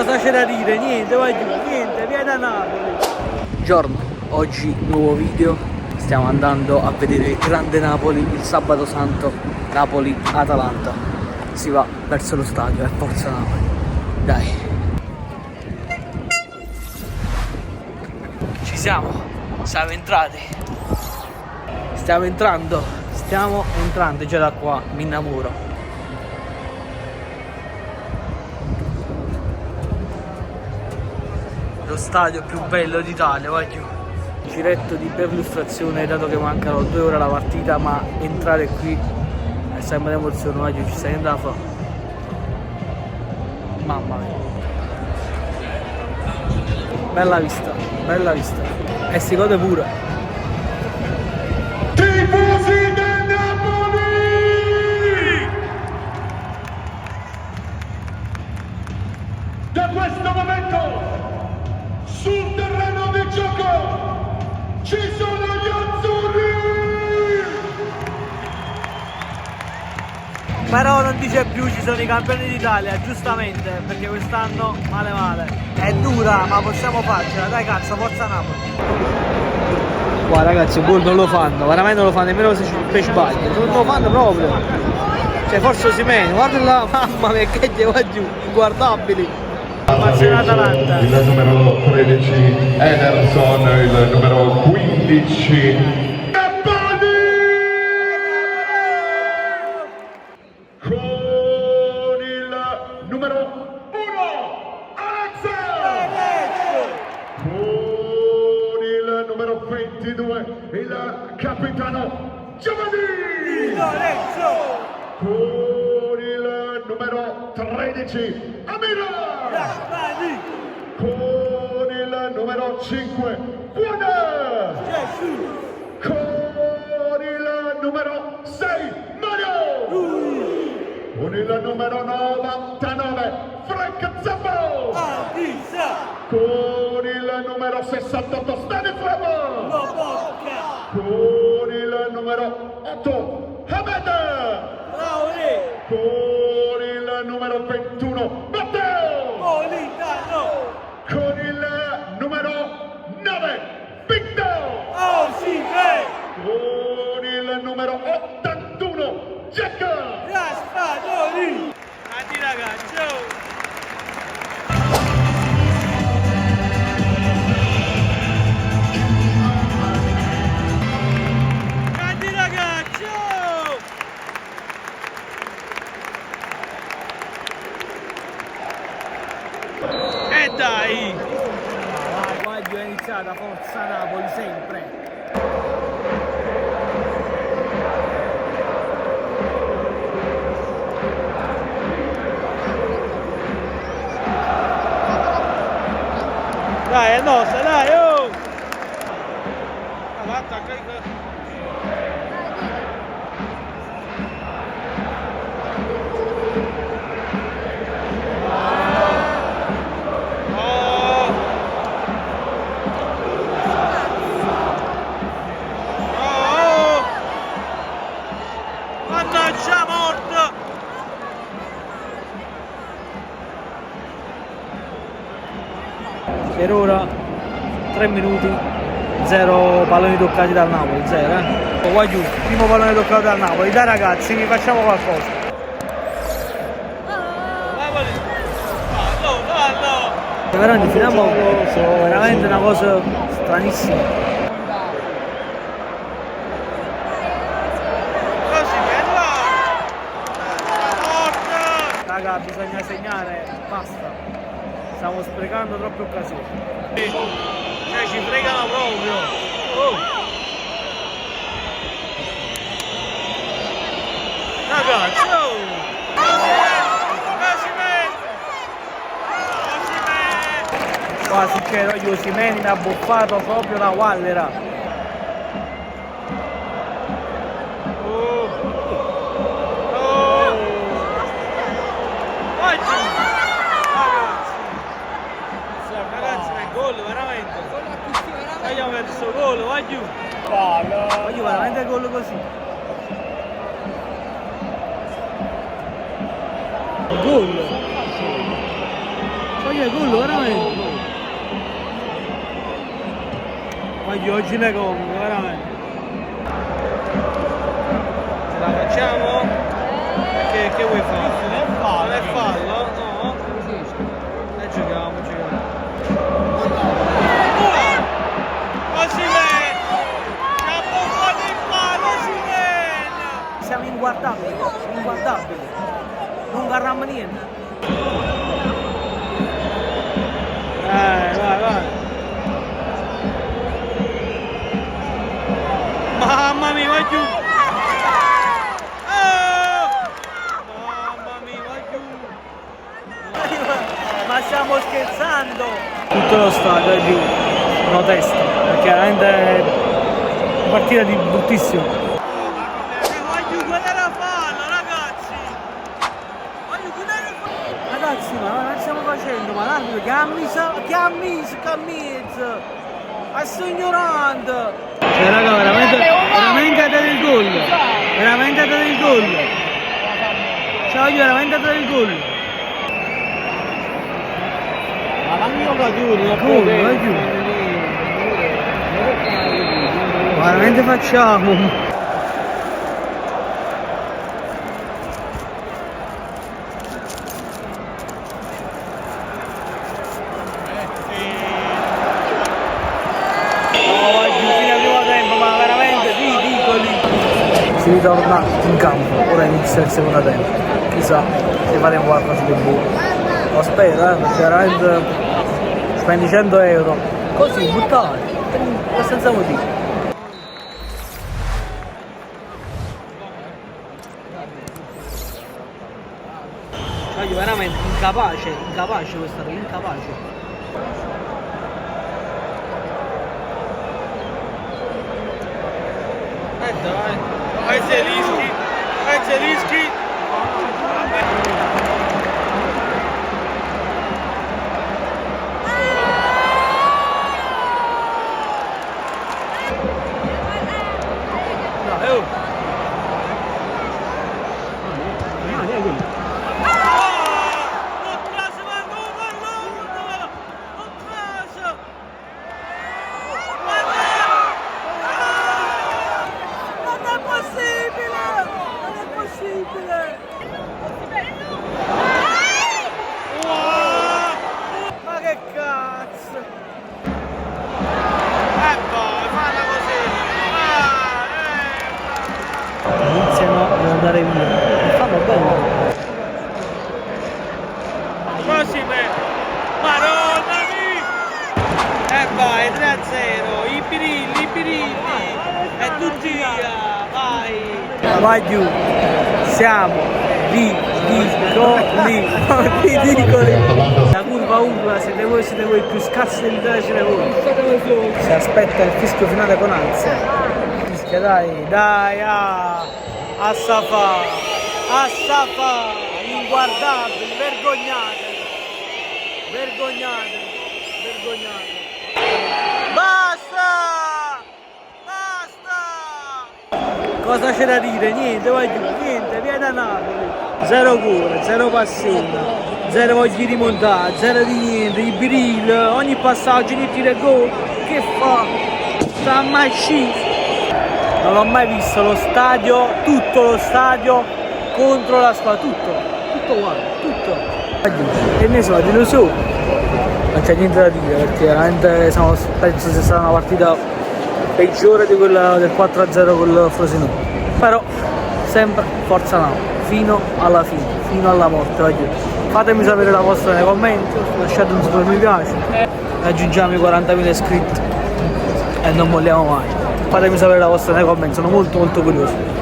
cosa c'è da dire? Niente, vai giù, niente, via da Napoli. Buongiorno, oggi nuovo video. Stiamo andando a vedere il grande Napoli, il sabato santo, Napoli-Atalanta. Si va verso lo stadio, forza Napoli. Dai. Ci siamo entrati. Stiamo entrando, già da qua, mi innamoro. Lo stadio più bello d'Italia, vai giù. Giretto di perlustrazione, dato che mancano 2 ore alla partita, ma entrare qui è sempre un'emozione, vai giù, ci stai andando a fare. Mamma mia. Bella vista. E si gode pure. Tifosi del Napoli! Da questo momento sul terreno di gioco ci sono gli azzurri! Però non dice più ci sono i campioni d'Italia, giustamente, perché quest'anno male. È dura, ma possiamo farcela, dai cazzo, forza Napoli. Qua ragazzi, il gol non lo fanno, veramente non lo fanno nemmeno se ci sbagli, non lo fanno proprio. Cioè forse Osimhen, guarda là, mamma mia che va giù, inguardabili. Atalanta. Il numero 13 Ederson, il numero 15 con il numero 1 Alexander, con il numero 22 il capitano Giovanni Lorenzo, con il numero 13 Amira, con il numero 5 Juana, con il numero 6 Mario, con il numero 99 Frank Zappo, con il numero 68 Stanislavo, con il numero 8 Hamed, con il numero 21 Matteo, con il numero 9 Victor, con il numero 81 Jack. Tanti ragazzi, oh. Tanti ragazzi, oh. E dai! Guarda, è iniziata, forza Napoli sempre! Dai, è nostra, dai, oh! Avanti, mannaggia morto! Per ora 3 minuti, 0 palloni toccati dal Napoli, 0 Qua giù, primo pallone toccato dal Napoli, dai ragazzi, vi facciamo qualcosa. No. Veramente fino a poco, veramente una cosa stranissima. Raga, bisogna segnare, basta. Stiamo sprecando troppe occasioni. Cioè ci fregano proprio. Oh. Ragazzi, oh. Qua succede gli Osimhen mi ha buffato proprio la Wallera. Vai giù. Ragazzi, è gol veramente. Abbiamo perso gol, vai giù. Vai giù, veramente gol così. Gol. Voglio quello veramente. Voglio oggi ne compro, veramente. Ce la facciamo? Che vuoi fare? Non è fallo? No? E giochiamo. Siamo inguardabili, non guardiamo niente. Vai. Mamma mia, vai giù. Mamma mia, vai giù. Ma stiamo scherzando. Tutto lo stadio è giù, protesta, perché veramente è una partita di bruttissimo. Ragazzi, ma che stiamo facendo? Ma l'arbitro che ha messo, è sto ignorante! Cioè raga, veramente date il gol! Veramente date il gol! Cioè voglio veramente date il gol! Ma la mia ragione, ma veramente facciamo! Si ritorna in campo, ora inizia il secondo tempo. Chissà se faremo qualcosa di buono. Lo spero, perché veramente spendi 100 euro. Così, buttare, senza motivo. Cioè, io veramente incapace questa cosa, incapace. Dai, Zelinski. Ma che cazzo! Falla così! Iniziano ad andare via. Fanno bello! Prossime! Madonna mia! E vai, 3-0! I birilli! E tutti via! Vai! Vai giù! Siamo ridicoli! La curva urla, siete voi più scarsi dell'Italia, siete voi! Si aspetta il fischio finale con ansia! Fischia, dai! A Safà! Inguardabili! Vergognatevi! Basta! Cosa c'è da dire? Niente, vai giù, niente, via da Napoli. Zero cuore, zero passione, zero voglia di rimontare, zero di niente, i brill, ogni passaggio di tiro e gol. Che fa? Sta mai sciso. Non l'ho mai visto lo stadio, tutto lo stadio contro la squadra, tutto uguale, tutto. E ne so, lo so. Non c'è niente da dire perché veramente penso sia stata una partita peggiore di quella del 4-0 col Frosinone. Però sempre forza Napoli, fino alla fine, fino alla morte. Voglio. Fatemi sapere la vostra nei commenti, lasciate un super mi piace, raggiungiamo i 40.000 iscritti e non molliamo mai. Fatemi sapere la vostra nei commenti, sono molto curioso.